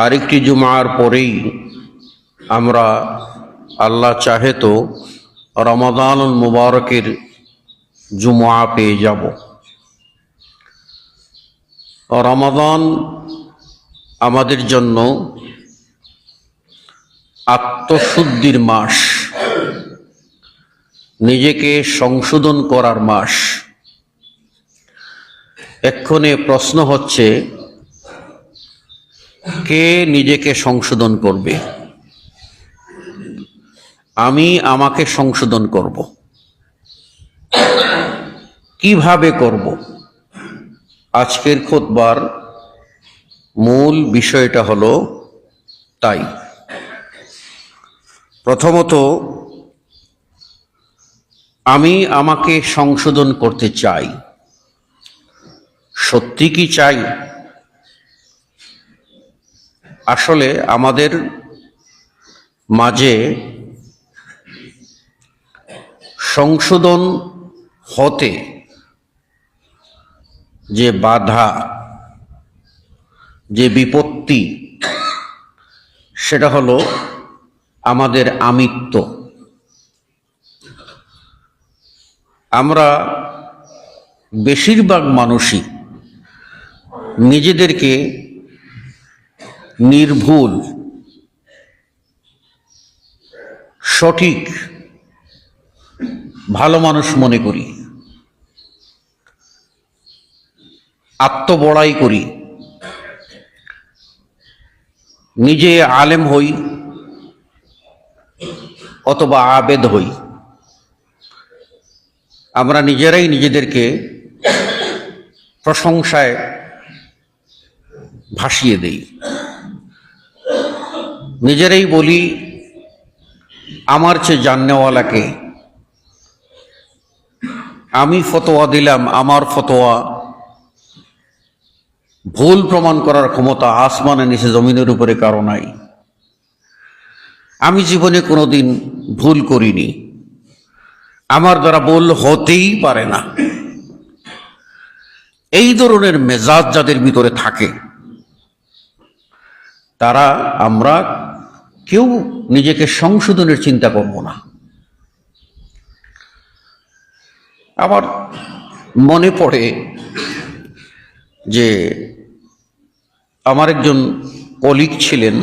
আরেকটি জুমার পরেই আমরা আল্লাহ চাহে তো রমাদানুল মুবারকের জুমা পেয়ে যাব। রমাদান আমাদের জন্য আত্মশুদ্ধির মাস, নিজেকে সংশোধন করার মাস। এক্ষণে প্রশ্ন হচ্ছে, কে নিজেকে সংশোধন করবে? আমি আমাকে সংশোধন করব। কিভাবে করব? আজকের খুতবার মূল বিষয়টা হলো তাই। প্রথমত, আমি আমাকে সংশোধন করতে চাই। সত্যি কি চাই? আসলে আমাদের মাঝে সংশোধন হতে যে বাধা, যে বিপত্তি, সেটা হলো আমাদের আমিত্ব। আমরা বেশিরভাগ মানুষই নিজেদেরকে নির্ভুল, সঠিক, ভালো মানুষ মনে করি, আত্মবড়াই করি, নিজে আলেম হই অথবা আবেদ হই। আমরা নিজেরাই নিজেদেরকে প্রশংসায় ভাসিয়ে দেই। নিজেরাই বলি, আমার চেয়ে জাননেওয়ালাকে। আমি ফতোয়া দিলাম, আমার ফতোয়া ভুল প্রমাণ করার ক্ষমতা আসমানের নিচে জমিনের উপরে কারো নাই। আমি জীবনে কোনোদিন ভুল করিনি, আমার দ্বারা ভুল হতেই পারে না। এই ধরনের মেজাজ যাদের ভিতরে থাকে, তারা আমরা কেউ নিজেকে সংশোধনের চিন্তা করব না। আমার মনে পড়ে যে আমার একজন কলিগ ছিলেন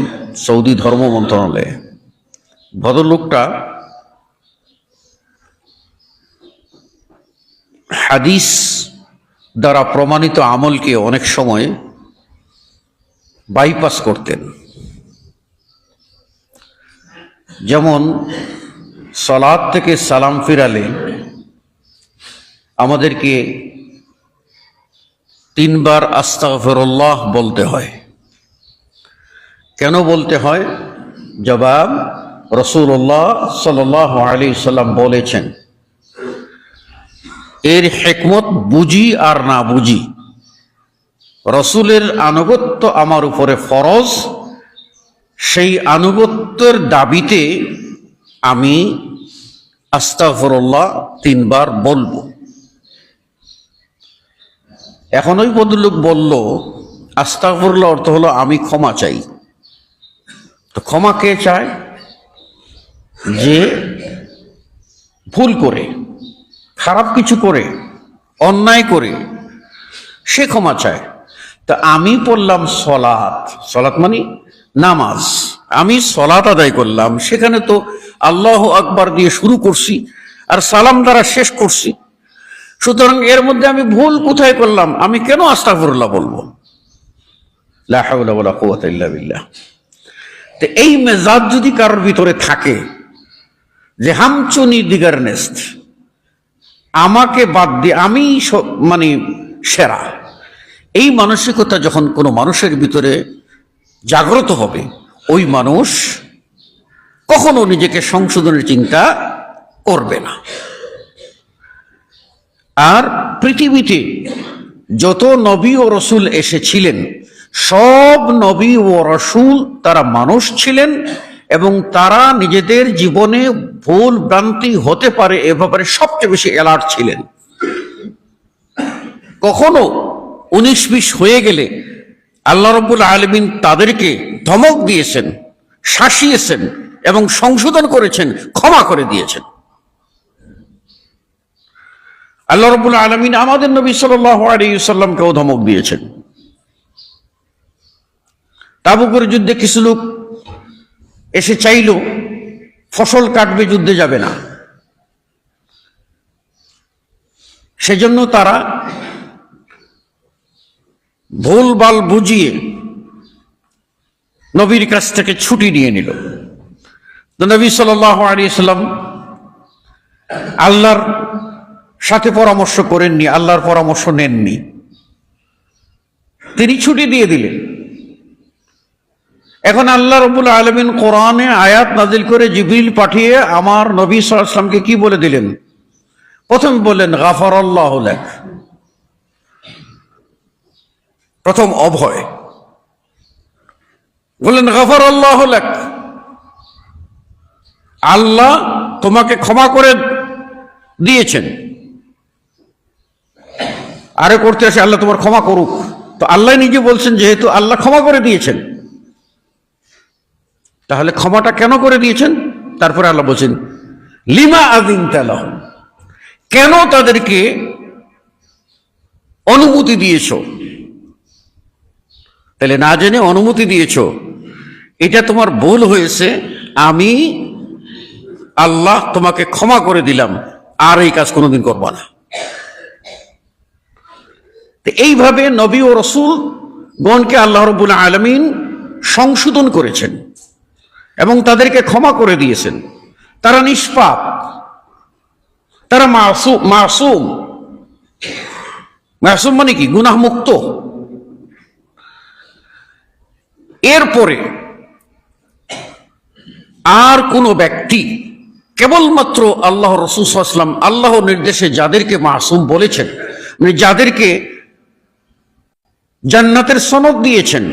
সৌদি ধর্ম মন্ত্রণালয়ে। ভদ্রলোকটা হাদিস দ্বারা প্রমাণিত আমলকে অনেক সময় বাইপাস করতেন। যেমন সালাত থেকে সালাম ফিরালে আমাদেরকে 3 বার আস্তাগফিরুল্লাহ বলতে হয়। কেন বলতে হয়? জবাব, রাসূলুল্লাহ সাল্লাল্লাহু আলাইহি সাল্লাম বলেছেন। এর হিকমত বুঝি আর না বুঝি, রাসূলের আনুগত্য আমার উপরে ফরজ। সেই আনুগত্যের দাবিতে আমি আস্তাগফিরুল্লাহ 3 বার বলবো। এখন ওই ভদ্রলোক বলল, আস্তাগফিরুল্লাহ অর্থ হলো আমি ক্ষমা চাই। তো ক্ষমা কে চায়? যে ভুল করে, খারাপ কিছু করে, অন্যায় করে, সে ক্ষমা চায়। তা আমি পড়লাম সলাত, সলাত মানে নামাজ, আমি সলাত আদায় করলাম, সেখানে তো আল্লাহু আকবার দিয়ে শুরু করছি আর সালাম দ্বারা শেষ করছি। সুতরাং এর মধ্যে আমি ভুল কোথায় করলাম? আমি কেন আস্তাগফিরুল্লাহ বলবো? লা হাওলা ওয়ালা কুওয়াতা ইল্লা বিল্লাহ। তো এই মেজাজ যদি কারোর ভিতরে থাকে যে হামচুনি দিগার নেস্ত, আমাকে বাদ দিয়ে আমি মানে সেরা, এই মানসিকতা যখন কোনো মানুষের ভিতরে জাগ্রত হবে, ওই মানুষ কখনো নিজেকে সংশোধনের চিন্তা করবে না। আর পৃথিবীতে যত নবী ও রসুল এসেছিলেন, সব নবী ও রসুল তারা মানুষ ছিলেন এবং তারা নিজেদের জীবনে ভুল ভ্রান্তি হতে পারে এ ব্যাপারে সবচেয়ে বেশি অ্যালার্ট ছিলেন। কখনো 19-20 হয়ে গেলে আল্লাহ রাব্বুল আলামিন তাদেরকে ধমক দিয়েছেন, শাসিয়েছেন এবং সংশোধন করেছেন, ক্ষমা করে দিয়েছেন। আল্লাহ রাব্বুল আলামিন আমাদের নবী সাল্লাল্লাহু আলাইহি ওয়াসাল্লামকেও ধমক দিয়েছেন। তাবুকের যুদ্ধে কিছু লোক এসে চাইল ফসল কাটবে, যুদ্ধে যাবে না। সেজন্য তারা ভুলভাল বুঝিয়ে নবীর কাছ থেকে ছুটি নিয়ে নিল। তো নবী সাল্লাল্লাহু আলাইহি ওয়াসাল্লাম আল্লাহর সাথে পরামর্শ করেননি, আল্লাহর পরামর্শ নেননি, তিনি ছুটি দিয়ে দিলেন। এখন আল্লাহ রাব্বুল আলামিন কোরআনে আয়াত নাজিল করে জিবরিল পাঠিয়ে আমার নবী সাল্লাল্লাহু আলাইহি ওয়াসাল্লামকে কি বলে দিলেন? প্রথম বললেন গাফারাল্লাহু লাক, প্রথম অভয় বললেন গাফারাল্লাহু লাক, আল্লাহ তোমাকে ক্ষমা করে দিয়েছেন। আরে করতে আসে আল্লাহ তোমার ক্ষমা করুক, তো আল্লাহ নিজে বলছেন যেহেতু আল্লাহ ক্ষমা করে দিয়েছেন, তাহলে ক্ষমাটা কেন করে দিয়েছেন? তারপরে আল্লাহ বলছেন লিমা আযিনতা লাহুম, কেন তাদেরকে অনুমতি দিয়েছ? তাহলে না জেনে অনুমতি দিয়েছ, এটা তোমার ভুল হয়েছে, আমি আল্লাহ তোমাকে ক্ষমা করে দিলাম, আর এই কাজ কোনোদিন করবা না। এইভাবে নবী ও রাসূল গণকে আল্লাহ রাব্বুল আলামিন সংশোধন করেছেন এবং তাদেরকে ক্ষমা করে দিয়েছেন। তারা নিষ্পাপ, তারা মাসুম। মাসুম মানে কি? গুনাহ মুক্ত। এরপরে আর কোন ব্যক্তি কেবলমাত্র আল্লাহ রাসূল সাল্লাল্লাহু আলাইহি ওয়াসাল্লাম আল্লাহর নির্দেশে যাদেরকে মাসুম বলেছেন, মানে যাদেরকে জান্নাতের সনদ দিয়েছেন,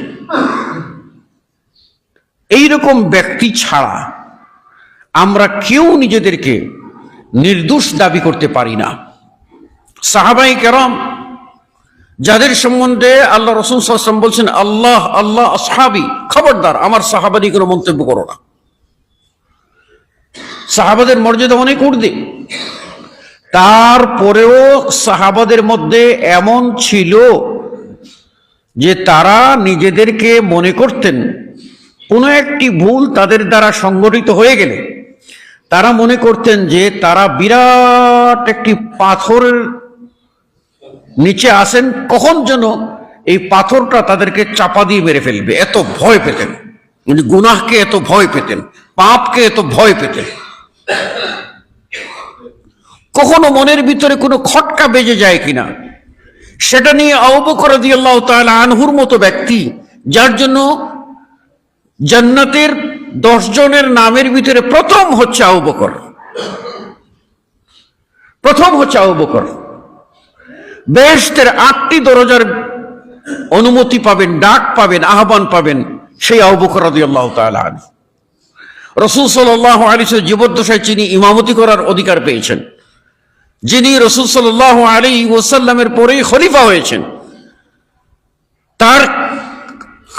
এইরকম ব্যক্তি ছাড়া আমরা কেউ নিজেদেরকে নির্দোষ দাবি করতে পারি না। সাহাবায়ে কেরাম যাদের সম্বন্ধে আল্লাহ রাসূল সাল্লাল্লাহু আলাইহি ওয়াসাল্লাম বলছেন আল্লাহ আল্লাহ আসহাবি, খবরদার আমার সাহাবাদি কোনো মন্তব্য করো না। সাহাবাদের মর্যাদা অনেক ঊর্ধ্বে, তারপরেও সাহাবাদের মধ্যে এমন ছিল যে তারা নিজেদেরকে মনে করতেন কোনো একটি ভুল তাদের দ্বারা সংগঠিত হয়ে গেলে তারা মনে করতেন যে তারা বিরাট একটি পাথরের নিচে আসেন, কখন যেন এই পাথরটা তাদেরকে চাপা দিয়ে মেরে ফেলবে, এত ভয় পেতেন। গুনাহকে এত ভয় পেতেন, পাপকে এত ভয় পেতেন। কখনো মনের ভিতরে কোনো খটকা বেজে যায় কিনা সেটা নিয়ে আবু বকর রাদিয়াল্লাহু তাআলা আনহুর মতো ব্যক্তি, যার জন্য জান্নাতের 10 জনের নামের ভিতরে প্রথম হচ্ছে আবু বকর, বেহেশতের 8টি দরজার অনুমতি পাবেন, ডাক পাবেন, আহ্বান পাবেন সেই আবু বকর রাদিয়াল্লাহু তাআলা আনহু। রাসূল সাল্লাল্লাহু আলাইহি ওয়াসাল্লাম জীবদ্দশায় যিনি ইমামতি করার অধিকার পেয়েছেন, যিনি রাসূল সাল্লাল্লাহু আলাইহি ওয়াসাল্লামের পরেই খলিফা হয়েছেন, তার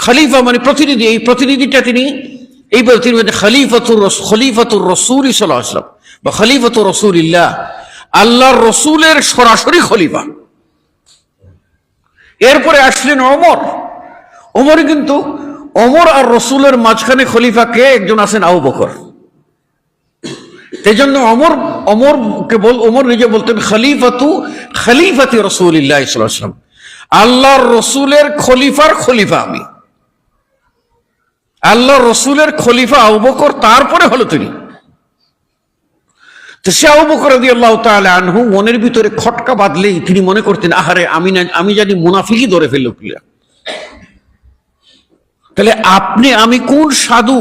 খলিফা মানে প্রতিনিধি, এই প্রতিনিধিটা তিনি এইভাবে তিনি খলিফাতুর রাসূল সাল্লাল্লাহু আলাইহি ওয়াসাল্লাম বা খলিফাতুর রাসূলিল্লাহ, আল্লাহর রসুলের সরাসরি খলিফা। এরপরে আসলেন ওমর, কিন্তু ওমর আর রসুলের মাঝখানে খলিফা কে? একজন আছেন আবু বকর। সেই জন্য ওমর নিজে বলতেন খলিফাতি রাসূলিল্লাহ সাল্লাল্লাহু আলাইহি ওয়াসাল্লাম, আল্লাহর রসুলের খলিফার খলিফা আমি। আল্লাহর রসুলের খলিফা আবু বকর, তারপরে হলো তিনি। তো সে আবু বকর রাদিয়াল্লাহু তাআলা আনহু মনের ভিতরে খটকা বাঁধলেই তিনি মনে করতেন আহারে আমি জানি মুনাফিকই ধরে ফেলল কিনা। তাহলে আমি কোন সাধু,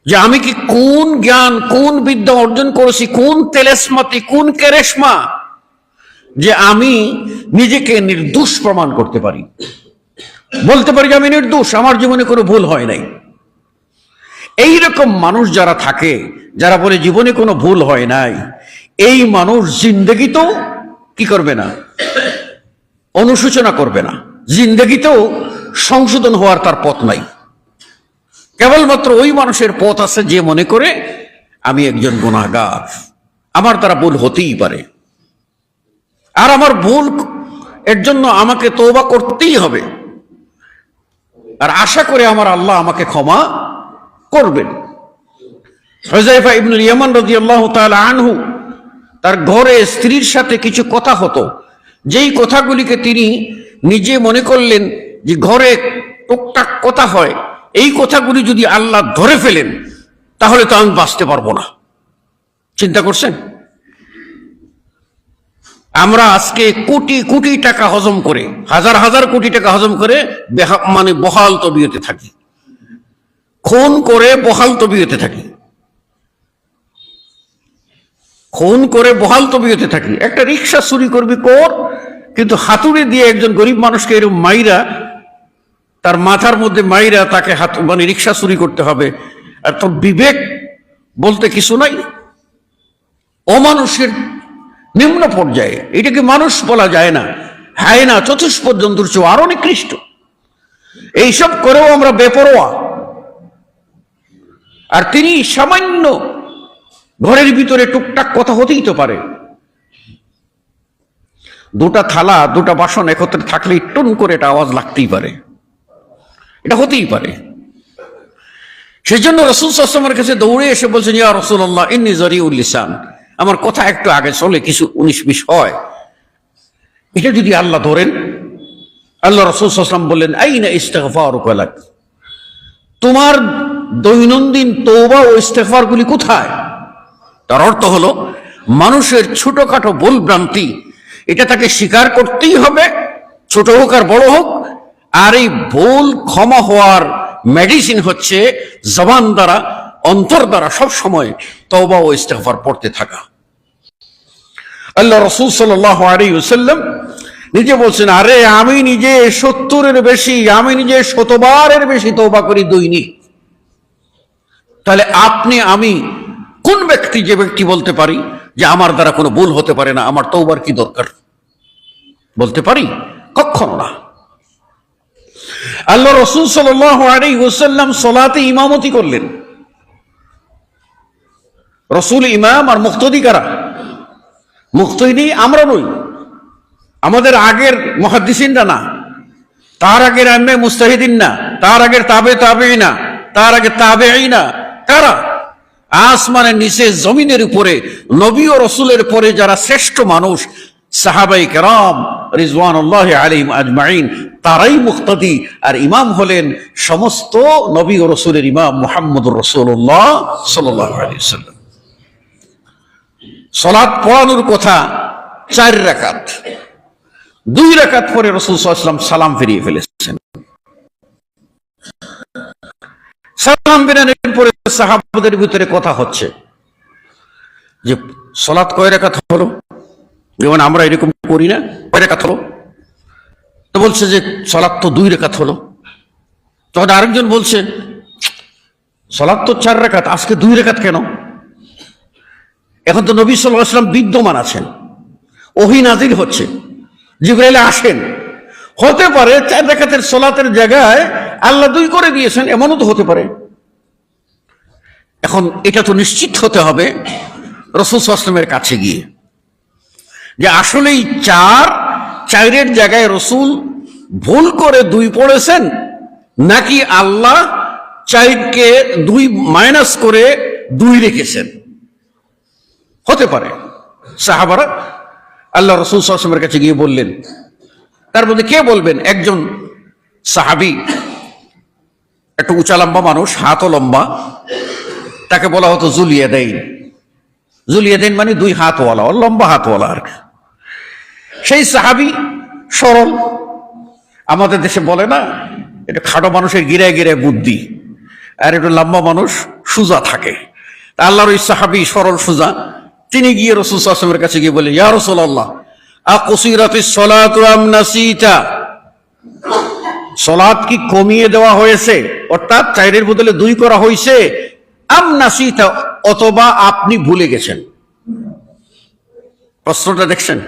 যে আমি কি কোন জ্ঞান কোন বিদ্যা অর্জন করেছি, কোন তেলেসমাতি কোন কেরেশমা, যে আমি নিজেকে নির্দোষ প্রমাণ করতে পারি, বলতে পারি যে আমি নির্দোষ, আমার জীবনে কোনো ভুল হয় নাই। এইরকম মানুষ যারা থাকে, যারা বলে জীবনে কোনো ভুল হয় নাই, এই মানুষ জিন্দেগিতেও কি করবে না? অনুশোচনা করবে না, জিন্দেগিতেও সংশোধন হওয়ার তার পথ নাই। কেবলমাত্র ওই মানুষের পথ আছে যে মনে করে আমি একজন গুনাহগার, আমার দ্বারা ভুল হতেই পারে, আর আমার ভুল এর জন্য আমাকে তওবা করতেই হবে, আর আশা করে আমার আল্লাহ আমাকে ক্ষমা করবেন। হুযায়ফা ইবনুল ইয়ামান রাদিয়াল্লাহু তাআলা আনহু, তার ঘরে স্ত্রীর সাথে কিছু কথা হতো, যেই কথাগুলিকে তিনি নিজে মনে করলেন যে ঘরে টুকটাক কথা হয়, এই কথাগুলি যদি আল্লাহ ধরে ফেলেন তাহলে তো আমি বাঁচতে পারবো না। চিন্তা করছেন? আমরা আজকে কোটি কোটি টাকা হজম করে, হাজার হাজার কোটি টাকা হজম করে মানে বহাল তবিয়তে থাকি, খুন করে বহাল তবিয়তে থাকি, খুন করে বহাল তবিয়তে থাকি। একটা রিক্সা চুরি করবি কর, কিন্তু হাতুড়ি দিয়ে একজন গরিব মানুষকে এরকম মাইরা, তার মাথার মধ্যে মাইরা তাকে মানে রিক্সা চুরি করতে হবে, আর তোর বিবেক বলতে কিছু নাই। অমানুষের নিম্ন পর্যায়ে, এটাকে মানুষ বলা যায় না, হায় না চতুষ্পদ জন্তুর চেয়ে আরো নিকৃষ্ট। এইসব করেও আমরা বেপরোয়া। আর তিনি সামান্য ঘরের ভিতরে টুকটাক কথা হতেই তো পারে, দুটা থালা দুটা বাসন একত্রে থাকলে টুন করে এটা আওয়াজ লাগতেই পারে, এটা হতেই পারে। সেই জন্য রাসূল সাল্লাল্লাহু আলাইহি ওয়াসাল্লামের কাছে দৌড়ে এসে বলছেন, ইয়া রাসূলুল্লাহ ইন্নী যারিউল লিসান, আমার কথা একটু আগে চলে, কিছু 19-20 হয়, এটা যদি আল্লাহ ধরেন। আল্লাহ রাসূল সাল্লাল্লাহু আলাইহি ওয়াসাল্লাম বললেন, আইনা ইস্তিগফারুকা লাক, তোমার দৈনন্দিন তওবা ও ইস্তিগফার গুলি কোথায়? তার অর্থ হলো মানুষের ছোটখাটো ভুল ভ্রান্তি এটা তাকে স্বীকার করতেই হবে, ছোট হোক আর বড় হোক। আর এই ভুল ক্ষমা হওয়ার মেডিসিন হচ্ছে জবান দ্বারা, অন্তর দ্বারা সব সময় তওবা ও ইস্তিগফার পড়তে থাকা। আল্লাহ রাসূল সাল্লাল্লাহু আলাইহি ওয়াসাল্লাম নিজে বলছেন, আরে আমি নিজে 70-এর বেশি, আমি নিজে 100 বারের বেশি তওবা করি দৈনিক। তাহলে আপনি আমি কোন ব্যক্তি, যে ব্যক্তি বলতে পারি যে আমার দ্বারা কোনো ভুল হতে পারে না, আমার তওবার কি দরকার? বলতে পারি? কখনো না। আল্লাহ রাসূল সাল্লাল্লাহু আলাইহি ওয়াসাল্লাম সালাতে ইমামতি করলেন। রাসূল ইমাম আর মুক্তাদি কারা? মুক্তাদি আমরা নই, আমাদের আগের মুহাদ্দিসিনরা না, তার আগের আইম্মে মুজতাহিদিন না, তার আগের তাবেঈনা, তার আগে তাবেঈনা। কারা? আসমানের নিচে জমিনের উপরে নবী ও রাসূলের পরে যারা শ্রেষ্ঠ মানুষ, সাহাবায়ে কেরাম রিজওয়ানুল্লাহি আলাইহিম আজমাইন, তারাই মুক্তাদি। আর ইমাম হলেন সমস্ত নবী ও রাসূলের ইমাম মুহাম্মদুর রাসূলুল্লাহ সাল্লাল্লাহু আলাইহি ওয়াসাল্লাম। সালাত পড়ানোর কথা 4 রাকাত, 2 রাকাত পরে রাসূল সাল্লাল্লাহু আলাইহি ওয়াসাল্লাম সালাম ফিরিয়ে ফেলেছেন। সালাম ফিরানোর পরে সাহাবাদের ভিতরে কথা হচ্ছে যে সালাত কয় রাকাত হলো, যেমন আমরা এরকম করি না, কয় রাকাত হলো? তো বলছে যে সালাত তো 2 রাকাত হলো। তখন আরেকজন বলছে সালাত তো 4 রাকাত, আজকে 2 রাকাত কেন? এখন তো নবী সাল্লাল্লাহু আলাইহি ওয়াসাল্লাম বিদ্যমান আছেন, ওহী নাযিল হচ্ছে, জিবরাইল আসেন, হতে পারে 4 রাকাতের সালাতের জায়গায় আল্লাহ 2 করে দিয়েছেন, এমনও তো হতে পারে। এখন এটা তো নিশ্চিত হতে হবে রাসূল সাল্লাল্লাহু আলাইহি ওয়াসাল্লামের কাছে গিয়ে যে আসলেই 4-এর জায়গায় রাসূল ভুল করে 2 পড়েছেন, নাকি আল্লাহ 4কে 2 মাইনাস করে 2 রেখেছেন। হতে পারে। সাহাবারা আল্লাহ রাসূল সাল্লাল্লাহু আলাইহি ওয়াসাল্লামের কাছে গিয়ে বললেন। তার মধ্যে কে বলবেন? একজন সাহাবী, একটু উঁচা লম্বা মানুষ, হাতও লম্বা, তাকে বলা হতো জুলিয়াদাইন। জুলিয়াদাইন মানে 2 হাতওয়ালা, লম্বা হাতওয়ালা আর কি। সেই সাহাবী সরল, আমাদের দেশে বলে না, এটা খাটো মানুষের গিরায় গিরায় বুদ্ধি, আর একটু লম্বা মানুষ সুজা থাকে। আল্লাহর ওই সাহাবী সরল সুজা, তিনি গিয়ে রাসূল সাল্লাল্লাহু আলাইহি ওয়াসাল্লামের কাছে গিয়ে বলে, ইয়া রাসূলুল্লাহ আকুসিরাতিস সালাতু আম নাসিতা, সালাত কি কমিয়ে দেওয়া হয়েছে, অর্থাৎ 4-এর বদলে 2 করা হয়েছে, আম নাসিতা, অথবা আপনি ভুলে গেছেন? প্রশ্নটা দেখছেন?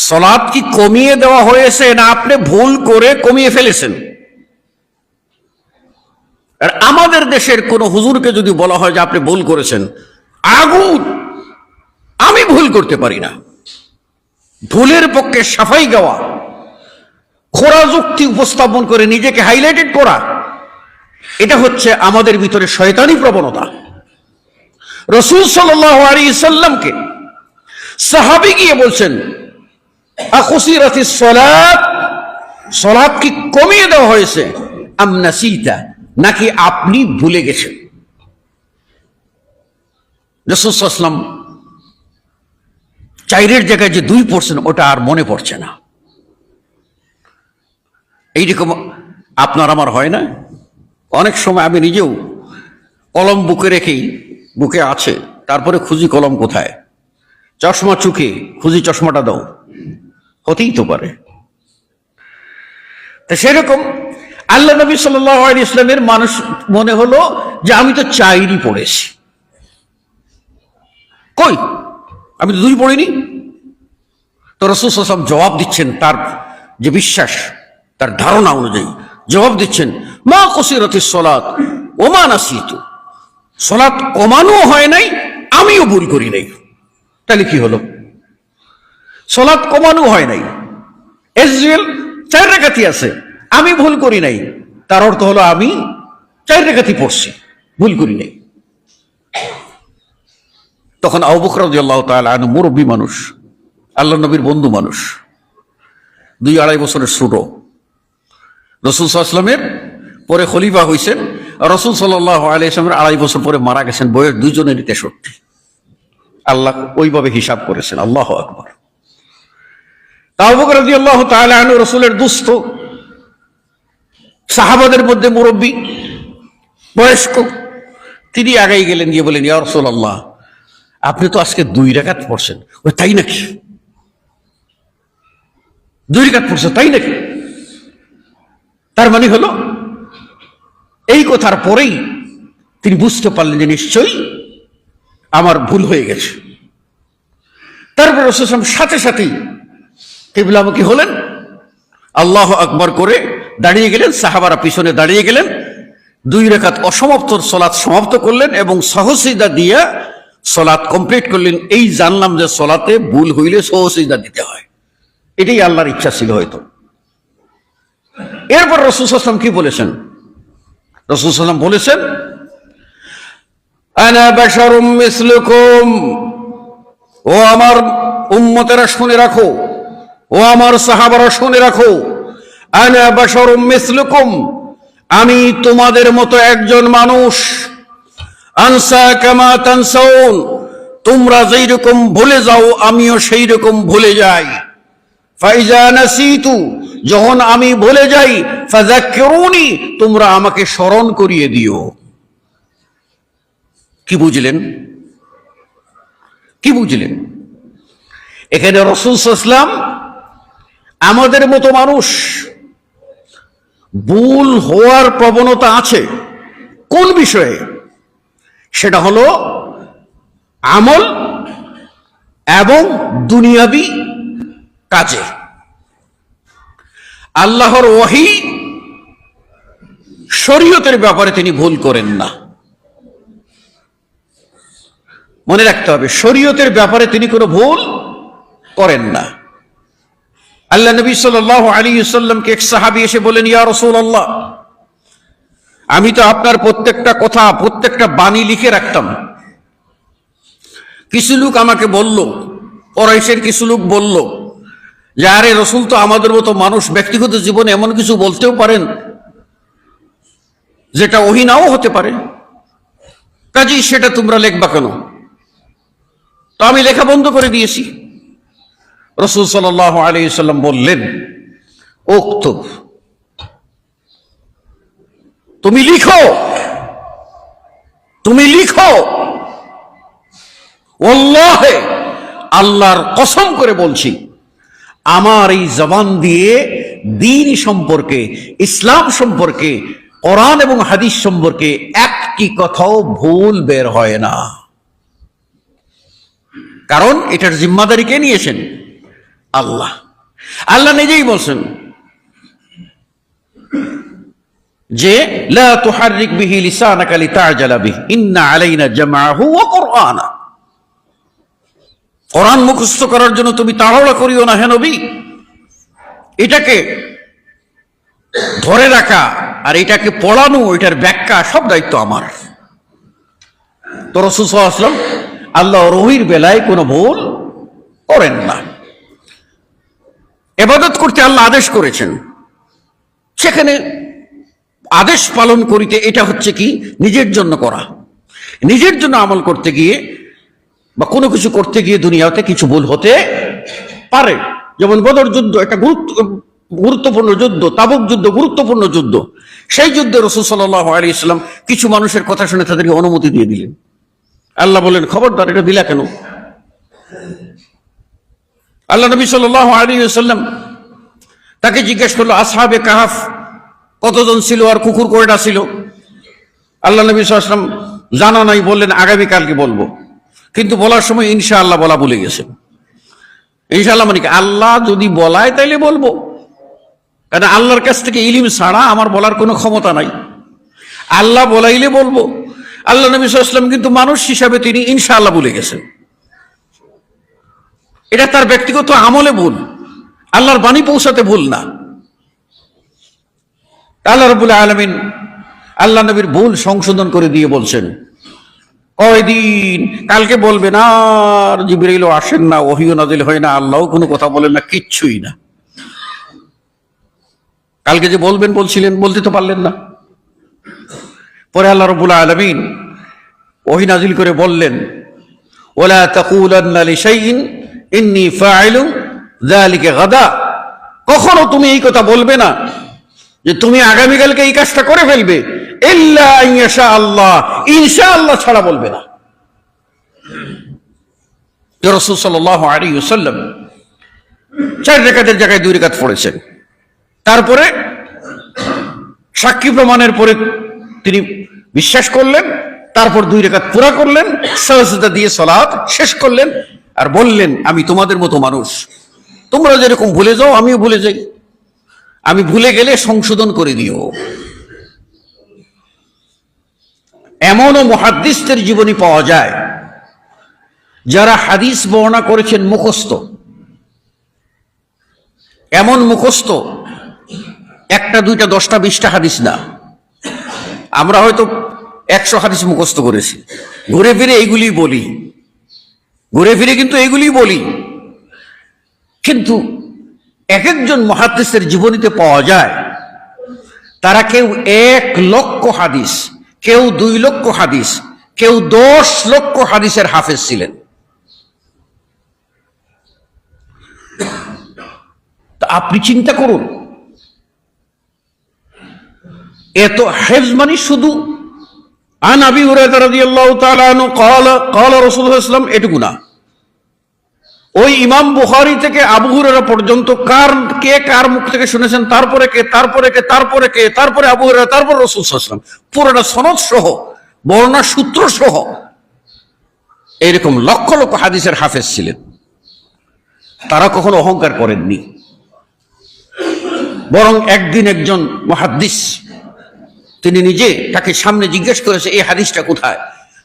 সালাত কি কমিয়ে দেওয়া হয়েছে না আপনি ভুল করে কমিয়ে ফেলেছেন? আমাদের দেশের কোন হুজুরকে যদি বলা হয় যে আপনি ভুল করেছেন, আগুন, আমি ভুল করতে পারি না। ভুলের পক্ষে সাফাই গাওয়া, খোরা যুক্তি উপস্থাপন করে নিজেকে হাইলাইটেড করা, এটা হচ্ছে আমাদের ভিতরে শয়তানি প্রবণতা। রাসূল সাল্লাল্লাহু আলাইহি সাল্লামকে সাহাবী গিয়ে বলছেন, আকুসিরাতিস সালাত, সালাত কি কমিয়ে দেওয়া হয়েছে, আম নাসিতা, নাকি আপনি ভুলে গেছেন? রাসূল সাল্লাল্লাহু আলাইহি ওয়াসাল্লাম চাইরের জায়গায় যে 2 পড়ছেন ওটা আর মনে পড়ছে না। এইরকম আপনার আমার হয় না? অনেক সময় আমি নিজেও কলম বুকে রেখেই, বুকে আছে, তারপরে খুঁজি কলম কোথায়, চশমা চুকে খুঁজি চশমাটা দাও, হতেই তো পারে। তা সেরকম আল্লাহ নবী সাল্লাল্লাহু আলাইহি ওয়াসাল্লামের মানুষ মনে হলো যে আমি তো 4ই পড়েছি, কই আমি তো 2 পড়িনি। তো রাসূল সাল্লাল্লাহু আলাইহি ওয়াসাল্লাম জবাব দিচ্ছেন, তার যে বিশ্বাস, তার ধারণা অনুযায়ী জবাব দিচ্ছেন, মা কুসিরাতিস সালাত ওয়া মা নাসিতু, সালাত কমানো হয় নাই, আমিও ভুল করি নাই। তাহলে কি হলো? সালাত কমানো হয় নাই, ইসরায়েল 4 রাকাতই আছে, আমি ভুল করি নাই, তার অর্থ হলো আমি 4 রাকাতই পড়ছি, ভুল করি নাই। তখন আবু বকর রাদিয়াল্লাহু তাআলা আনহু মুরব্বী মানুষ, আল্লাহ নবীর বন্ধু মানুষ, 2-2.5 বছরের ছোট, রাসূল সাল্লাল্লাহু আলাইহি ওয়াসাল্লামের পরে খলিফা হইছেন, রাসূল সাল্লাল্লাহু আলাইহি ওয়াসাল্লামের 2.5 বছর পরে মারা গেছেন, বয়স দুইজনেরই 63। আল্লাহ ওইভাবে হিসাব করেছেন। আল্লাহু আকবার। আবু বকর রাদিয়াল্লাহু তাআলা আনহু রাসূলের দোস্ত, সাহাবাদের মধ্যে মুরব্বী, বয়স্ক, তিনি আগাই গেলেন, গিয়ে বলেন, ইয়া রাসূলুল্লাহ, আপনি তো আজকে 2 রাকাত পড়ছেন। ও তাই নাকি? 2 রাকাত পড়ছেন, তাই নাকি? তার মানে হলো এই কথার পরেই তিনি বুঝতে পারলেন যে নিশ্চয়ই আমার ভুল হয়ে গেছে। তারপর রাসূল সাল্লাল্লাহু আলাইহি ওয়াসাল্লাম সাথে সাথেই কিবলামুখী হলেন, আল্লাহু আকবার করে দাঁড়িয়ে গেলেন, সাহাবারা পিছনে দাঁড়িয়ে গেলেন, 2 রাকাত অসমাপ্ত সালাত সমাপ্ত করলেন এবং সহসিজদা দিয়ে সালাত কমপ্লিট করলেন। এই জানলাম যে সালাতে ভুল হইলে সহসিজদা দিতে হয়, এটাই আল্লাহর ইচ্ছা ছিল হয়তো। এরপর রাসূল সাল্লাল্লাহু আলাইহি ওয়াসাল্লাম কি বলেছেন? রাসূল সাল্লাল্লাহু আলাইহি ওয়াসাল্লাম বলেছেন, আনা বাশারুম মিসলুকুম, ও আমার উম্মতেরা শুনে রাখো, ও আমার সাহাবারা শুনে রাখো, আনা বাশারুম মিসলুকুম, আমি তোমাদের মতো একজন মানুষ, আনসা কামা তানসাউন, তোমরা যেই রকম ভুলে যাও আমিও সেই রকম ভুলে যাই। ফাইজা নাসিতু, যখন আমি ভুলে যাই, ফাযাক্কিরুনি, তোমরা আমাকে স্মরণ করিয়ে দিও। কি বুঝলেন? কি বুঝলেন? এখানে রাসূল সাল্লাল্লাহু আলাইহি ওয়াসাল্লাম আমাদের মতো মানুষ, ভুল হওয়ার প্রবণতা আছে কোন বিষয়ে? সেটা হলো আমল এবং দুনিয়াবি কাজে। আল্লাহর ওহী, শরীয়তের ব্যাপারে তিনি ভুল করেন না। মনে রাখতে হবে, শরীয়তের ব্যাপারে তিনি কোনো ভুল করেন না। আল্লাহ নবী সাল্লাল্লাহু আলাইহি ওয়াসাল্লামকে এক সাহাবী এসে বলেন, ইয়া রাসূলুল্লাহ, আমি তো আপনার প্রত্যেকটা কথা, প্রত্যেকটা বাণী লিখে রাখতাম। কিছু লোক আমাকে বলল, কুরাইশের কিছু লোক বলল যে আরে রাসূল তো আমাদের মতো মানুষ, ব্যক্তিগত জীবনে এমন কিছু বলতেও পারেন যেটা ওহী নাও হতে পারে, কাজেই সেটা তোমরা লিখবা কেন? তো আমি লেখা বন্ধ করে দিয়েছি। রাসূল সাল্লাল্লাহু আলাইহি ওয়াসাল্লাম বললেন, উকতুব, তুমি লিখো, তুমি লিখো। ওয়াল্লাহি, আল্লাহর কসম করে বলছি, আমার এই জবান দিয়ে দ্বীন সম্পর্কে, ইসলাম সম্পর্কে, কোরআন এবং হাদিস সম্পর্কে একটি কথাও ভুল বের হয় না। কারণ এটার জিম্মাদারি কে নিয়েছেন? আল্লাহ। আল্লাহ নিজেই বলছেন, যে লা তুহাররিক বিহি লিসানাকা লিতা'জালা বিহি ইন্না আলাইনা জামআহু ওয়া কুরআনা, কোরআন মুখস্থ করার জন্য তুমি তাড়াহুড়া করিও না হে নবী। এটাকে ধরে রাখা আর এটাকে পড়ানো, এটার ব্যাখ্যা সব দায়িত্ব আমার। তো রাসূল সাল্লাল্লাহু আলাইহি ওয়াসাল্লাম আল্লাহর ওহীর বেলায় কোনো ভুল করেন না। ইবাদত করতে আল্লাহ আদেশ করেছেন, সেখানে আদেশ পালন করিতে এটা হচ্ছে কি নিজের জন্য করা। নিজের জন্য আমল করতে গিয়ে বা কোনো কিছু করতে গিয়ে দুনিয়াতে কিছু ভুল হতে পারে। যেমন বদর যুদ্ধ একটা গুরুত্বপূর্ণ যুদ্ধ, তাবুক যুদ্ধ গুরুত্বপূর্ণ যুদ্ধ। সেই যুদ্ধে রাসূল সাল্লাল্লাহু আলাইহি ওয়াসাল্লাম কিছু মানুষের কথা শুনে তাদেরকে অনুমতি দিয়ে দিলেন। আল্লাহ বলেন, খবরদার, এটা দিলা কেন? আল্লাহ নবী সাল্লাল্লাহু আলাইহি ওয়াসাল্লাম তাকে জিজ্ঞেস করলো, আসহাবে কাহাফ কতজন ছিল আর কুকুর কয়টা ছিল? আল্লাহ নবী সাল্লাল্লাহু আলাইহি ওয়াসাল্লাম জানা নাই, বললেন আগামীকালকে বলবো। কিন্তু বলার সময় ইনশাআল্লাহ বলা ভুলে গেছেন। ইনশাআল্লাহ মানে কি, আল্লাহ যদি বলায় তাইলে বলবো, কারণ আল্লাহর কাছ থেকে ইলম ছাড়া আমার বলার কোনো ক্ষমতা নাই। আল্লাহ বলাইলে বলবো। আল্লাহ নবী সাল্লাল্লাহু আলাইহি ওয়াসাল্লাম কিন্তু মানুষ হিসাবে তিনি ইনশাআল্লাহ ভুলে গেছেন। এটা তার ব্যক্তিগত আমলে ভুল, আল্লাহর বাণী পৌঁছাতে ভুল না। আল্লাহ রাব্বুল আলামিন আল্লাহ নবীর ভুল সংশোধন করে দিয়ে বলছেন, কয়দিন কালকে বলবেন, আর জিবরাইলও আসেন না, ওহীও নাযিল হয় না, আল্লাহও কোনো কথা বলেন না, কিচ্ছুই না। কালকে যে বলবেন বলছিলেন, বলতে তো পারলেন না। পরে আল্লাহ রাব্বুল আলামিন ওহী নাযিল করে বললেন, ওয়ালা তাকুলান্না লিশাইইন ইন্নী ফাইলুন যালিকা গাদা, কখনো তুমি এই কথা বলবে না যে তুমি আগামীকালকে এই কাজটা করে ফেলবে, ইল্লা ইনশা আল্লাহ, ইনশাআল্লাহ ছাড়া বলবে না। রাসূল সাল্লাল্লাহু আলাইহি ওয়াসাল্লাম 4 রাকাতের জায়গায় 2 রাকাত পড়েছেন। তারপরে সাক্ষী প্রমাণের পরে তিনি বিশ্বাস করলেন, তারপর 2 রাকাত পুরা করলেন, সাজদা দিয়ে সালাত শেষ করলেন আর বললেন, আমি তোমাদের মতো মানুষ, তোমরা যেরকম ভুলে যাও আমিও ভুলে যাই, আমি ভুলে গেলে সংশোধন করে দিও। এমনও মুহাদ্দিসদের জীবনী পাওয়া যায় যারা হাদিস বর্ণনা করেছেন মুখস্থ। এমন মুখস্থ, 1টা 2টা 10টা 20টা হাদিস না। আমরা হয়তো 100 হাদিস মুখস্থ করেছি, ঘুরে ফিরে এইগুলি বলি, ঘুরে ফিরে কিন্তু এইগুলি বলি। কিন্তু এক একজন মুহাদ্দিসের জীবনীতে পাওয়া যায় তারা কেউ 1 লক্ষ হাদিস, কেউ 2 লক্ষ হাদিস, কেউ 10 লক্ষ হাদিসের হাফেজ ছিলেন। তা আপনি চিন্তা করুন, এত হেফজ মানে শুধু আন আবি হুরায়রা রাদিয়াল্লাহু তাআলা আনহু ক্বালা ক্বালা রাসূলুল্লাহ সাল্লাল্লাহু আলাইহি ওয়াসাল্লাম এটুকু না। ওই ইমাম বুখারী থেকে আবু হুরায়রা পর্যন্ত কে কার মুখ থেকে শুনেছেন, তারপরে কে, তারপরে কে, তারপরে কে, তারপরে আবু হুরায়রা, তারপর রাসূল সাল্লাল্লাহু আলাইহি ওয়াসাল্লাম, পুরোটা সনদ সহ, বর্ণনা সূত্র সহ এরকম লক্ষ লক্ষ হাদিসের হাফেজ ছিলেন। তারা কখনো অহংকার করেননি, বরং একদিন একজন মুহাদ্দিস তিনি নিজে তাকে সামনে জিজ্ঞেস করেছে, এই হাদিসটা কোথায়?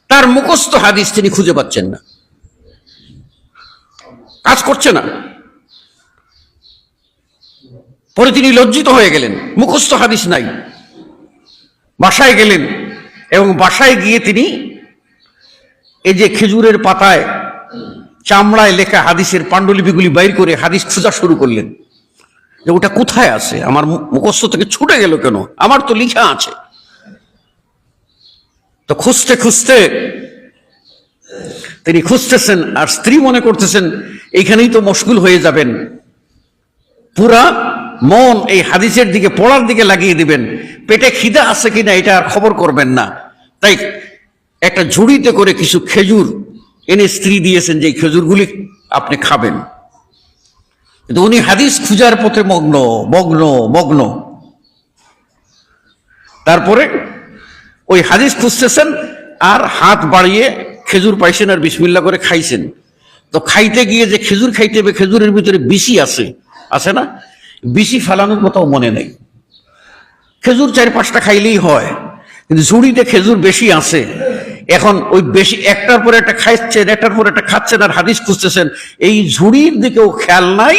তার মুখস্থ হাদিস তিনি খুঁজে পাচ্ছেন না, কাজ করছে না। পরে তিনি লজ্জিত হয়ে গেলেন, মুখস্থ হাদিস নাই। বাসায় গেলেন এবং বাসায় গিয়ে তিনি এই যে খেজুরের পাতায় চামড়ায় লেখা হাদিসের পাণ্ডুলিপিগুলি বাইর করে হাদিস খোঁজা শুরু করলেন, যে ওটা কোথায় আছে, আমার মুখস্থ থেকে ছুটে গেল কেন, আমার তো লেখা আছে। তো খুঁজতে খুঁজতে তিনি খুঁজতেছেন, আর স্ত্রী মনে করতেছেন এইখানেই তো মশগুল হয়ে যাবেন, পুরা মন এই হাদিসের দিকে, পড়ার দিকে লাগিয়ে দিবেন, পেটে খিদা আছে কিনা এটা আর খবর করবেন না। তাই একটা ঝুড়িতে করে কিছু খেজুর এনে স্ত্রী দিয়েছেন, যে খেজুরগুলি আপনি খাবেন। কিন্তু উনি হাদিস খুঁজার পথে মগ্ন মগ্ন মগ্ন। তারপরে ওই হাদিস খুঁজতেছেন আর হাত বাড়িয়ে খেজুর পাইছেন আর বিসমিল্লাহ করে খাইছেন। তো খাইতে গিয়ে যে খেজুর খাইতে হবে, খেজুরের ভিতরে বিসি আছে, আছে না, বিসি ফেলানোর কথাও মনে নেই। খেজুর 4-5টা খাইলেই হয়, কিন্তু ঝুড়িতে খেজুর বেশি আছে। এখন ওই বেশি একটার পর একটা খাইছেন, একটার পর একটা খাচ্ছেন আর হাদিস খুঁজতেছেন। এই ঝুড়ির দিকেও খেয়াল নাই,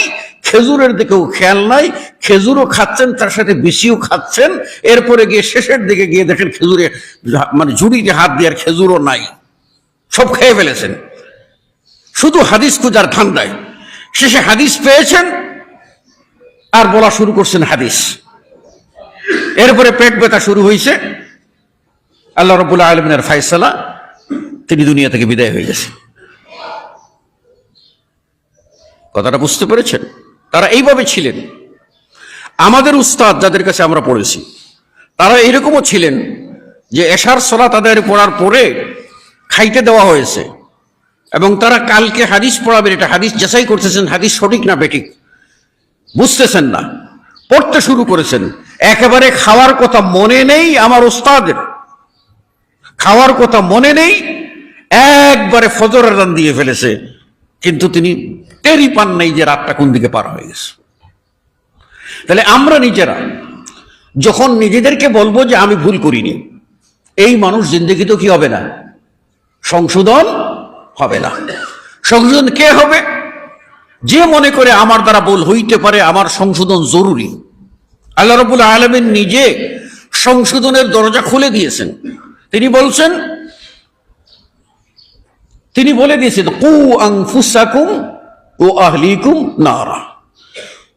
খেজুরের দিকেও খেয়াল নাই। খেজুরও খাচ্ছেন, তার সাথে বেশিও খাচ্ছেন। এরপরে গিয়ে শেষের দিকে গিয়ে দেখেন খেজুরে মানে ঝুড়িতে হাত দিয়ে আর খেজুরও নাই, সব খেয়ে ফেলেছেন শুধু হাদিস খোঁজার ধান্দায়। শেষে হাদিস পেয়েছেন আর বলা শুরু করছেন হাদিস। এরপরে পেট ব্যথা শুরু হয়েছে। আল্লাহ রাব্বুল আলামিনের ফায়সালা, তিনি দুনিয়া থেকে বিদায় হয়ে গেছেন। কথাটা বুঝতে পেরেছেন? তারা এইভাবে ছিলেন। আমাদের উস্তাদ যাদের কাছে আমরা পড়েছি তারা এরকমও ছিলেন যে এশার সালাত আদায়ের পড়ার পরে খাইতে দেওয়া হয়েছে এবং তারা কালকে হাদিস পড়াবেন, এটা হাদিস যাচাই করতেছেন হাদিস সঠিক না বেঠিক, বুঝতেছেন না, পড়তে শুরু করেছেন। একেবারে খাওয়ার কথা মনে নেই আমার উস্তাদের, খাওয়ার কথা মনে নেই, একবারে ফজর আযান দিয়ে ফেলেছে, কিন্তু তিনি টেরই পান নাই যে রাতটা কোন দিকে পার হয়ে গেছে। তাহলে আমরা নিজেরা যখন নিজেদেরকে বলবো যে আমি ভুল করিনি, এই মানুষ জিন্দেগিতেও কি হবে না? সংশোধন হবে না। সংশোধন কে হবে? যে মনে করে আমার দ্বারা ভুল হইতে পারে, আমার সংশোধন জরুরি। আল্লাহ রাব্বুল আলামিন নিজে সংশোধনের দরজা খুলে দিয়েছেন। তিনি বলছেন, তিনি বলে দিয়েছেন কু আনফুসাকুম ওয়া আহলিকুম নারা,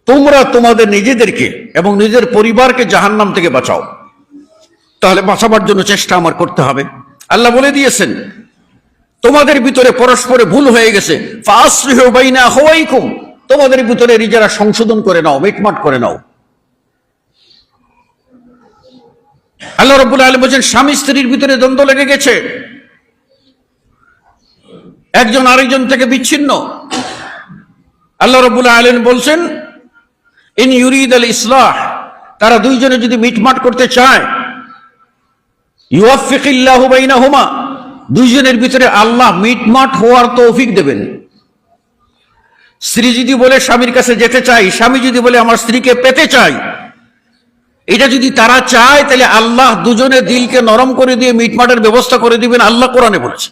তোমরা তোমাদের নিজেদেরকে এবং নিজের পরিবারকে জাহান্নাম থেকে বাঁচাও। তাহলে বাঁচাবার জন্য চেষ্টা আমার করতে হবে। আল্লাহ বলে দিয়েছেন তোমাদের ভিতরে পরস্পরে ভুল হয়ে গেছে, ফাসলিহু বাইনা আখাওয়াইকুম, তোমাদের ভিতরে নিজেরা সংশোধন করে নাও, মিটমাট করে নাও। আল্লাহ রাব্বুল আলামিন বলেন স্বামী স্ত্রীর ভিতরে দ্বন্দ্ব লেগে গেছে, একজন আরেকজন থেকে বিচ্ছিন্ন। আল্লাহ রাব্বুল আলামিন বলছেন ইন ইউরিদাল ইসলাহ, তারা দুইজনে যদি মিটমাট করতে চায়, ইউওয়াফিকিল্লাহু বাইনাহুমা, দুইজনের ভিতরে আল্লাহ মিটমাট হওয়ার তৌফিক দেবেন। স্ত্রী যদি বলে স্বামীর কাছে যেতে চাই, স্বামী যদি বলে আমার স্ত্রীকে পেতে চাই, এটা যদি তারা চায় তাহলে আল্লাহ দুজনের দিলকে নরম করে দিয়ে মিটমাটের ব্যবস্থা করে দিবেন, আল্লাহ কোরআনে বলেছে।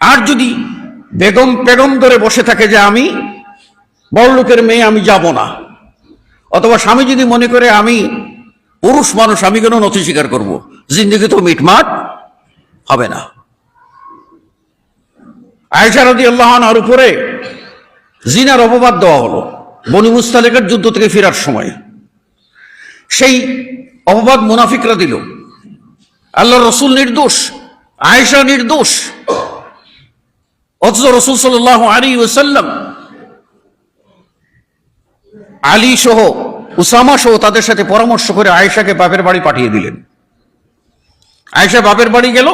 আর যদি বেগম পেগম ধরে বসে থাকে যে আমি বড়লোকের মেয়ে, আমি যাব না, অথবা স্বামী যদি মনে করে আমি পুরুষ মানুষ, আমি কেন নথি স্বীকার করবো, জিন্দেগি তো মিটমাট হবে না। আয়েশা রাদিয়াল্লাহু আনহার উপরে জিনার অপবাদ দেওয়া হলো বনি মুস্তালিকের যুদ্ধ থেকে ফেরার সময়। সেই অপবাদ মুনাফিকরা দিল। আল্লাহ রসুল নির্দোষ, আয়েশা নির্দোষ, অথচ রসুল সাল্লাল্লাহু আলাইহি ওয়াসাল্লাম আলী সহ উসামা সহ তাদের সাথে পরামর্শ করে আয়েশাকে বাপের বাড়ি পাঠিয়ে দিলেন। আয়েশা বাপের বাড়ি গেল।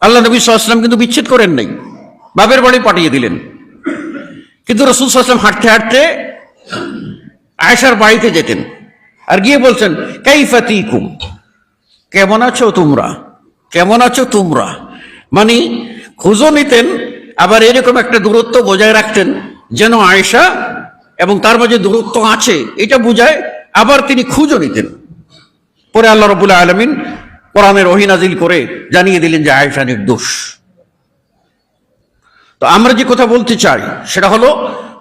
আল্লাহ নবী সাল্লাল্লাহু আলাইহি ওয়াসাল্লাম কিন্তু বিচ্ছেদ করেন নাই, বাপের বাড়ি পাঠিয়ে দিলেন। কিন্তু রাসূল সাল্লাল্লাহু আলাইহি ওয়াসাল্লাম হাঁটতে হাঁটতে আয়েশার বাড়িতে যেতেন আর গিয়ে বলছেন কাইফা তিকুম, কেমন আছো তোমরা, কেমন আছো তোমরা, মানে খোঁজও নিতেন, আবার এরকম একটা দূরত্ব বজায় রাখতেন যেন আয়েশা এবং তার মাঝে দূরত্ব আছে এটা বুঝায়, আবার তিনি খুঁজও নিতেন। পরে আল্লাহ রাব্বুল আলামিন কোরআনের ওহী নাজিল করে জানিয়ে দিলেন যে আয়েশা নির্দোষ। তো আমরা যে কথা বলতে চাই সেটা হলো,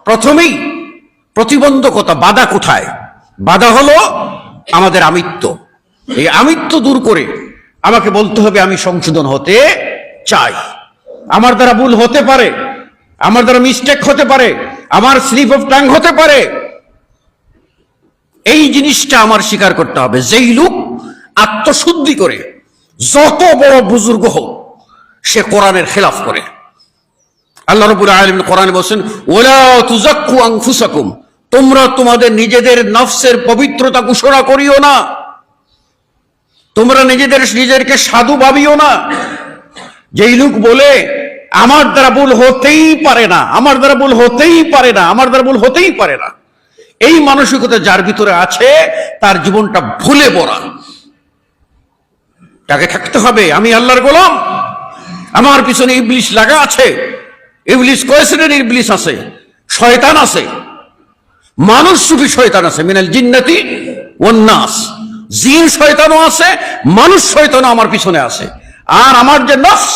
প্রথমেই প্রতিবন্ধকতা, বাধা কোথায়? বাধা হলো আমাদের আমিত্ব। এই আমিত্ব দূর করে আমাকে বলতে হবে আমি সংশোধন হতে চাই। আমার দ্বারা ভুল হতে পারে, আমার দ্বারা মিস্টেক হতে পারে, আমার স্লিপ অফ টাং হতে পারে, এই জিনিসটা আমার স্বীকার করতে হবে। যেই লোক আত্মশুদ্ধি করে যত বড় বুজুর্গ হোক সে কোরআনের খেলাফ করে। আল্লাহ রাব্বুল আলামিন কোরআনে বলেন ওয়ালা তুযাক্কু আনফুসাকুম, তোমরা তোমাদের নিজেদের নফসের পবিত্রতা ঘোষণা করিও না, তোমরা নিজেদেরকে সাধু ভাবিও না। যেই লোক বলে আমার দ্বারা ভুল হতেই পারে না, আমার দ্বারা ভুল হতেই পারে না, আমার দ্বারা ভুল হতেই পারে না, এই মানসিকতা যার ভিতরে আছে তার জীবনটা ভুলে ভরা। তাকে থাকতে হবে আমি আল্লাহর গোলাম, আমার পিছনে ইবলিস লাগা আছে। ইবলিস কয় শ্রেণীর ইবলিস আছে, শয়তান আছে। মানুষ রূপী শয়তান আছে, মিনাল জিন্নাতি ওয়ান নাস, জিন শয়তানও আছে, মানুষ শয়তানও আমার পিছনে আছে। আর আমার যে নফস,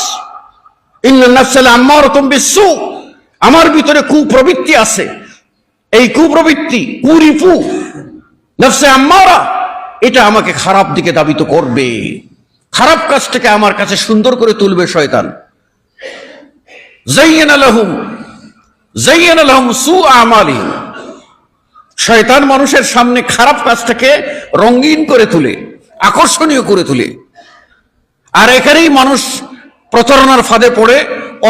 ইন্নান নাফসা লাআম্মারাতুম বিসসু, আমার ভিতরে কুপ্রবৃত্তি আছে। এই কুপ্রবৃত্তি, কুরিপু, নফসে আম্মারা, এটা আমাকে খারাপ দিকে ধাবিত করবে, খারাপ কাজটাকে আমার কাছে সুন্দর করে তুলবে শয়তান। যায়্যানা লাহুম সুআ আমালিহিম, শয়তান মানুষের সামনে খারাপ কাজটাকে রঙিন করে তুলে, আকর্ষণীয় করে তুলে। আর এখানেই মানুষ প্রতারণার ফাঁদে পড়ে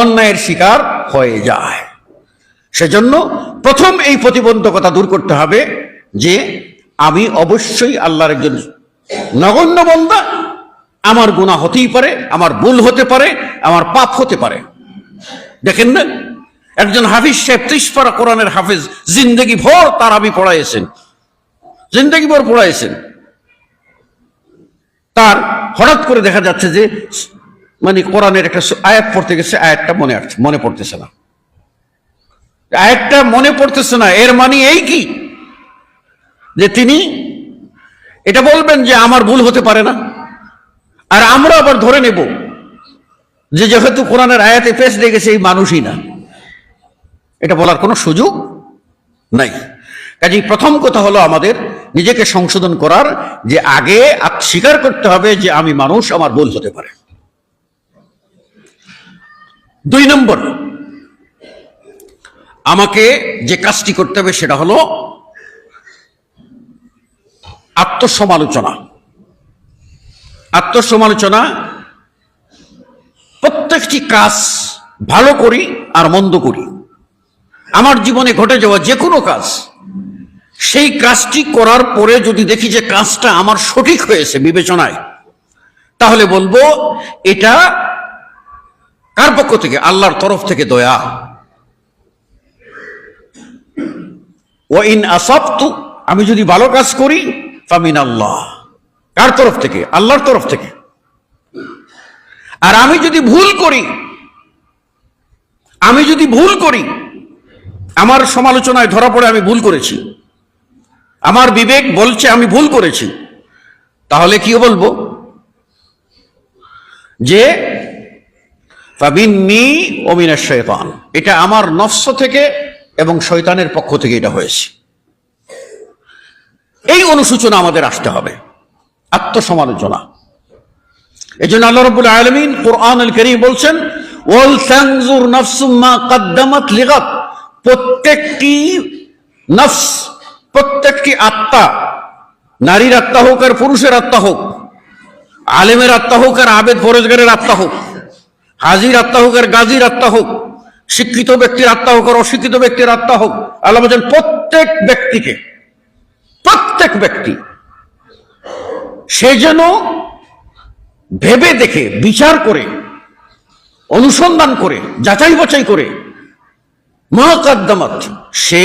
অন্যায়ের শিকার হয়ে যায়। সেজন্য প্রথম এই প্রতিবন্ধকতা দূর করতে হবে যে আমি অবশ্যই আল্লাহর একজন নগণ্য বান্দা, আমার গুনাহ হতেই পারে, আমার ভুল হতে পারে, আমার পাপ হতে পারে। দেখেন না, একজন হাফিজ সাহেব 30 পারা কোরআনের হাফিজ, জিন্দগি ভর তারাবি পড়াইছেন, জিন্দগি ভর পড়াইছেন। তার হঠাৎ করে দেখা যাচ্ছে যে মানে কোরআনের একটা আয়াত পড়তে গেছে, আয়াতটা মনে পড়তেছে না, আয়াতটা মনে পড়তেছে না। এর মানে এই কি যে তিনি এটা বলবেন যে আমার ভুল হতে পারে না, আর আমরা আবার ধরে নেব যে যেহেতু কোরআনের আয়াতে পেশ দিয়ে গেছে এই মানুষই না। এটা বলার কোনো সুযোগ নাই। কাজেই প্রথম কথা হলো আমাদের নিজেকে সংশোধন করার, যে আগে স্বীকার করতে হবে যে আমি মানুষ, আমার ভুল হতে পারে। 2 নম্বর, আমাকে যে কাজটি করতে হবে সেটা হলো আত্মসমালোচনা। আত্মসমালোচনা, প্রত্যেকটি কাজ ভালো করি আর মন্দ করি, আমার জীবনে ঘটে যাওয়া যে কোনো কাজ, সেই কাজটি করার পরে যদি দেখি যে কাজটা আমার সঠিক হয়েছে বিবেচনায়, তাহলে বলবো এটা কার পক্ষ থেকে? আল্লাহর তরফ থেকে দয়া। ওয়া ইন আসাবতু, আমি যদি ভালো কাজ করি, ফামিন আল্লাহ, কার তরফ থেকে? আল্লাহর তরফ থেকে। আর আমি যদি ভুল করি, আমার সমালোচনায় ধরা পড়ে আমি ভুল করেছি, আমার বিবেক বলছে আমি ভুল করেছি, তাহলে কি বলবো? যে ফাবিন্নি ওয়া মিনাশ শাইতান, এটা আমার নফস থেকে এবং শয়তানের পক্ষ থেকে এটা হয়েছে। এই অনুশোচনা আমাদের আসতে হবে, আত্মসমালোচনা। এই জন্য আল্লাহ রাব্বুল আলামিন কোরআনুল কারীম বলছেন, ওয়াল তানজুর নাফসুম মা কদ্দামাত লিগাদ, প্রত্যেকটি নফস, প্রত্যেকটি আত্মা, নারীর আত্মা হোক আর পুরুষের আত্মা হোক, আলেমের আত্মা হোক আর আবেদ পরেজগারের আত্মা হোক, হাজির আত্মা হোক আর গাজীর আত্মা হোক, শিক্ষিত ব্যক্তির আত্মা হোক আর অশিক্ষিত ব্যক্তির আত্মা হোক, আল্লাহ বলেন প্রত্যেক ব্যক্তি সে যেন ভেবে দেখে, বিচার করে, অনুসন্ধান করে, যাচাই বাছাই করে, মা কদ্দামাত, সে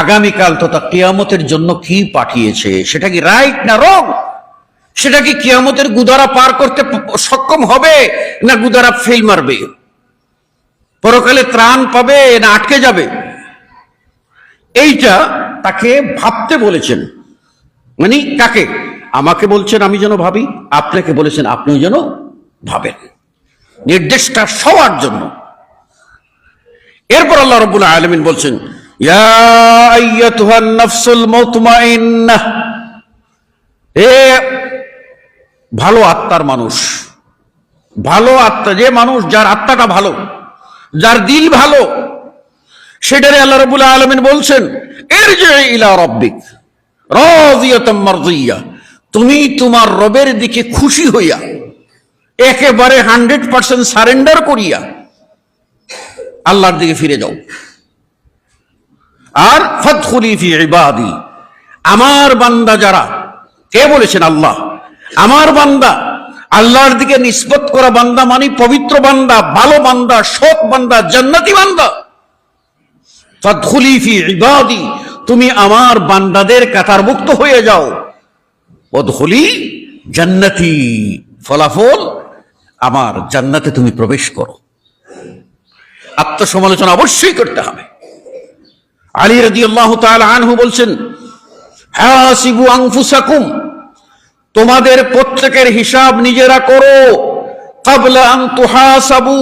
আগামীকাল তথা কিয়ামতের জন্য কি পাঠিয়েছে, সেটা কি রাইট না রং, সেটা কি কিয়ামতের গুদারা পার করতে সক্ষম হবে না গুদারা ফেল মারবে, পরকালে ত্রাণ পাবে না আটকে যাবে। এইটা তাকে ভাবতে বলেছেন। মানে কাকে? আমাকে বলছেন আমি যেন ভাবি, আপনাকে বলেছেন আপনিও যেন ভাবেন, নির্দেশটা সবার জন্য। এরপর আল্লাহ রাব্বুল আলামিন বলছেন, ইয়া আইয়াতুহান নাফসুল মুতমাইন্নাহ, এ ভালো আত্মার মানুষ, ভালো আত্মা, যে মানুষ যার আত্মাটা ভালো, যার দিল ভালো, সেটারে আল্লাহ রাব্বুল আলামিন বলছেন, ইরজি ইলা রাব্বিক রাযিয়াতাম মারদিয়া, তুমি তোমার রবের দিকে খুশি হইয়া, একেবারে 100% সারেন্ডার করিয়া আল্লাহর দিকে ফিরে যাও। আর ফাদখুলি ফি ইবাদি, আমার বান্দা যারা, কে বলেছেন? আল্লাহ। আমার বান্দা, আল্লাহর দিকে নিসবত করা বান্দা মানে পবিত্র বান্দা, ভালো বান্দা, সৎ বান্দা, জান্নাতি বান্দা। ফাদখুলি ফি ইবাদি, তুমি আমার বান্দাদের কাতারভুক্ত হয়ে যাও। ওয়াদখুলি জান্নাতি, ফলাফল আমার জান্নাতে তুমি প্রবেশ করো। আত্মসমালোচনা অবশ্যই করতে হবে। আলী রাদিয়াল্লাহু তাআলা আনহু বলছেন, হাসিবু আনফুসাকুম, তোমাদের প্রত্যেকের হিসাব নিজেরা করো, ক্বাবলা আন তুহাসাবু,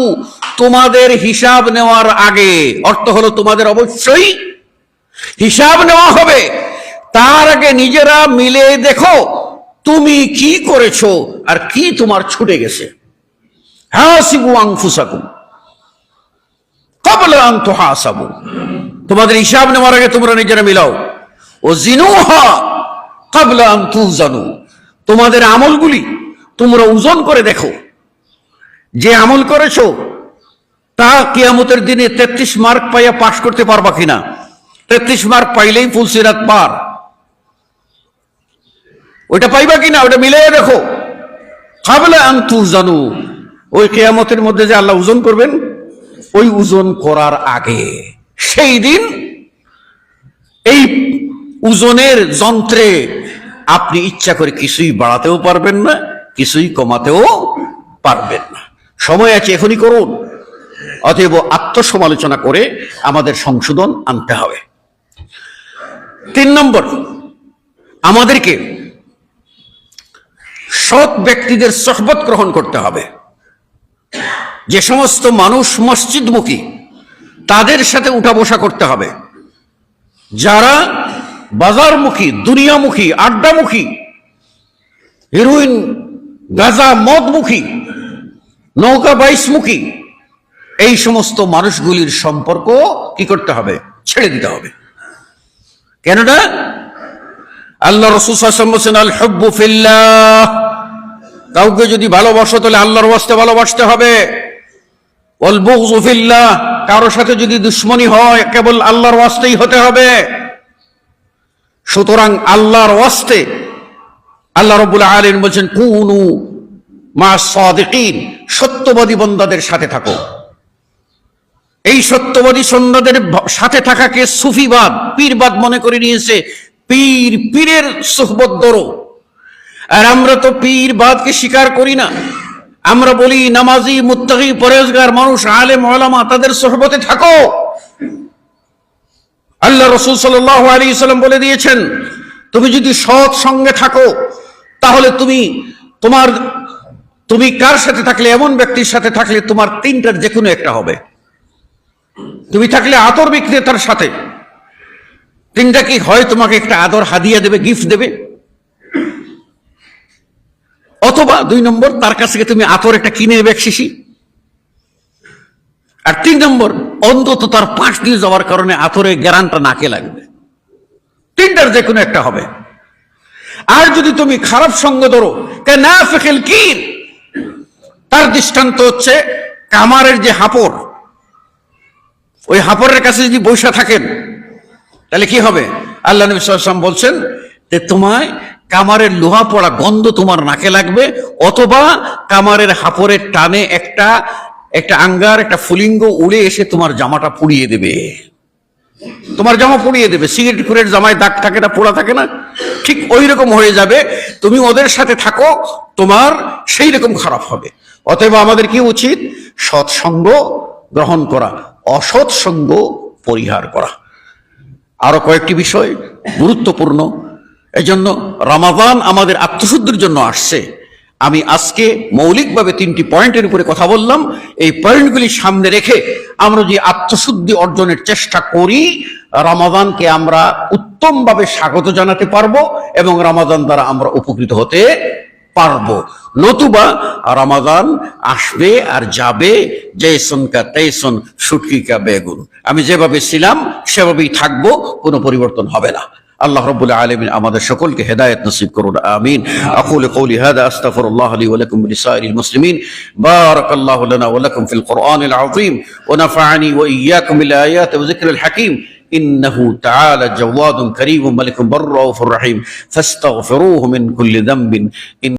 তোমাদের হিসাব নেওয়ার আগে। অর্থ হলো তোমাদের অবশ্যই হিসাব নেওয়া হবে, তার আগে নিজেরা মিলে দেখো তুমি কি করেছো আর কি তোমার ছুটে গেছে। হাসিবু আনফুসাকুম ক্বাবলা আন তুহাসাবু, তোমাদের হিসাব নেওয়ার আগে তোমরা নিজেরা মিলাও। ও জিনুহা ক্বাবলা আন তুজানু, তোমাদের আমলগুলি তোমরা ওজন করে দেখো, যে আমল করেছো তা কিয়ামতের দিনে 33 মার্ক পাইয়া পাশ করতে পারবা কিনা। 33 মার্ক পাইলেই ফুলসিরাত পার, ওইটা পাইবা কিনা ওটা মিলিয়ে দেখো। ক্বাবলা আন তুজানু, ওই কিয়ামতের মধ্যে যে আল্লাহ ওজন করবেন, ওই ওজন করার আগে, সেই দিন এই ওজনের যন্ত্রে আপনি ইচ্ছা করে কিছুই বাড়াতেও পারবেন না, কিছুই কমাতেও পারবেন না। সময় আছে, এখনই করুন। অতএব আত্মসমালোচনা করে আমাদের সংশোধন আনতে হবে। 3 নম্বর, আমাদেরকে সৎ ব্যক্তিদের সোহবত গ্রহণ করতে হবে। যে সমস্ত মানুষ মসজিদমুখী, তাদের সাথে উঠা বসা করতে হবে। যারা বাজারমুখী, দুনিয়ামুখী, আড্ডামুখী, হিরোইন, গাঁজা, মদমুখী, নৌকা বাইসমুখী, এই সমস্ত মানুষগুলির সম্পর্ক কি করতে হবে? ছেড়ে দিতে হবে। কেননা আল্লাহ রাসূল সাল্লাল্লাহু আলাইহি ওয়াসাল্লাম বলেছেন, আল হুব্বু ফিল্লাহ, কাউকে যদি ভালোবাসো তাহলে আল্লাহর ওয়াস্তে ভালোবাসতে হবে। ওয়াল বুগযু ফিল্লাহ, কারোর সাথে যদি দুশমনি হয় কেবল আল্লাহর ওয়াস্তেই হতে হবে। সুতরাং আল্লাহর ওয়াস্তে আল্লাহ রাব্বুল আলামিন বলেছেন, কুনু মা সাদিকিন, সত্যবাদী বান্দাদের সাথে থাকো। এই সত্যবাদী সন্ন্যাদের সাথে থাকাকে সুফিবাদ, পীরবাদ মনে করে নিয়েছে। পীরের সুহবত ধরো। আর আমরা তো পীরবাদকে স্বীকার করি না। আমরা বলি নামাজি, মুত্তাকি, পরেজগার মানুষ, আলেম, ওলামা, তাদের সুহবতে থাকো। আল্লাহ রাসূল সাল্লাল্লাহু আলাইহি ওয়াসাল্লাম বলে দিয়েছেন, তুমি যদি সৎ সঙ্গে থাকো তাহলে তুমি কার সাথে থাকলে, এমন ব্যক্তির সাথে থাকলে তোমার 3টার যে কোনো একটা হবে। তুমি থাকলে আতর বিক্রেতার সাথে, 3টা কি হয়? তোমাকে একটা আদর হাদিয়া দেবে, গিফট দেবে। অথবা 2 নম্বর, তার কাছ থেকে তুমি আতর একটা কিনে নেবে, এক শিশি। আর 3 নম্বর, অন্তত তার পাশ দিয়ে যাওয়ার কারণে আতরের গ্যারান্টটা নাকে লাগবে। 3টার যে কোনো একটা হবে। আর যদি তুমি খারাপ সঙ্গ ধরো, কানাফিকিল কির, তার দৃষ্টান্ত হচ্ছে কামারের যে হাপড়, ওই হাপড়ের কাছে যদি বসে থাকেন তাহলে কি হবে? আল্লাহ নবী সাল্লাল্লাহু আলাইহি ওয়াসাল্লাম বলছেন যে তোমায় কামারের লোহা পড়া গন্ধ তোমার নাকে লাগবে, অথবা কামারের হাপড়ের টানে একটা আঙ্গার, একটা ফুলিঙ্গ উড়ে এসে তোমার জামাটা পুড়িয়ে দেবে। তোমার জামা পুড়িয়ে দেবে। সিগারেট খুরের জামায় দাগ থাকে না, পোড়া থাকে না? ঠিক ওই রকম হয়ে যাবে। তুমি ওদের সাথে থাকো, তোমার সেই রকম খারাপ হবে। অতএব আমাদের কি উচিত? সৎসঙ্গ গ্রহণ করা, অসৎ সঙ্গ পরিহার করা। আরো কয়েকটি বিষয় গুরুত্বপূর্ণ। এজন্য রমাদান আমাদের আত্মশুদ্ধির জন্য আসছে। আমি আজকে মৌলিকভাবে 3টি পয়েন্টের উপরে কথা বললাম। এই পয়েন্টগুলি সামনে রেখে আমরা যে আত্মশুদ্ধি অর্জনের চেষ্টা করি, রমাদানকে আমরা উত্তমভাবে স্বাগত জানাতে পারবো এবং রমাদান দ্বারা আমরা উপকৃত হতে পারবো। নতুবা রমাদান আসবে আর যাবে, জৈসন কা তৈসন, শুটকি কা বেগুন। আমি যেভাবে ছিলাম সেভাবেই থাকবো, কোনো পরিবর্তন হবে না। আল্লাহ রাব্বুল আলামিন আমাদের সকলকে হেদায়েত নসিব করুন, আমিন। আকুলু কওলি হাযা আস্তাগফিরুল্লাহ লি ওয়া লাকুম ওয়া লিসাইরিল মুসলিমিন। বারাকাল্লাহু লানা ওয়া লাকুম ফিল কুরআনিল আযীম ওয়া নাফা'নি ওয়া ইয়্যাকুম বিল আয়াতি ওয়া যিকরিল হাকীম। ইন্নাহু তাআলা জাওয়াদুন কারীমুন মালিকুন বাররাউফুর রহিম ফাস্তাগফিরুহু মিন কুল্লি যামবিন।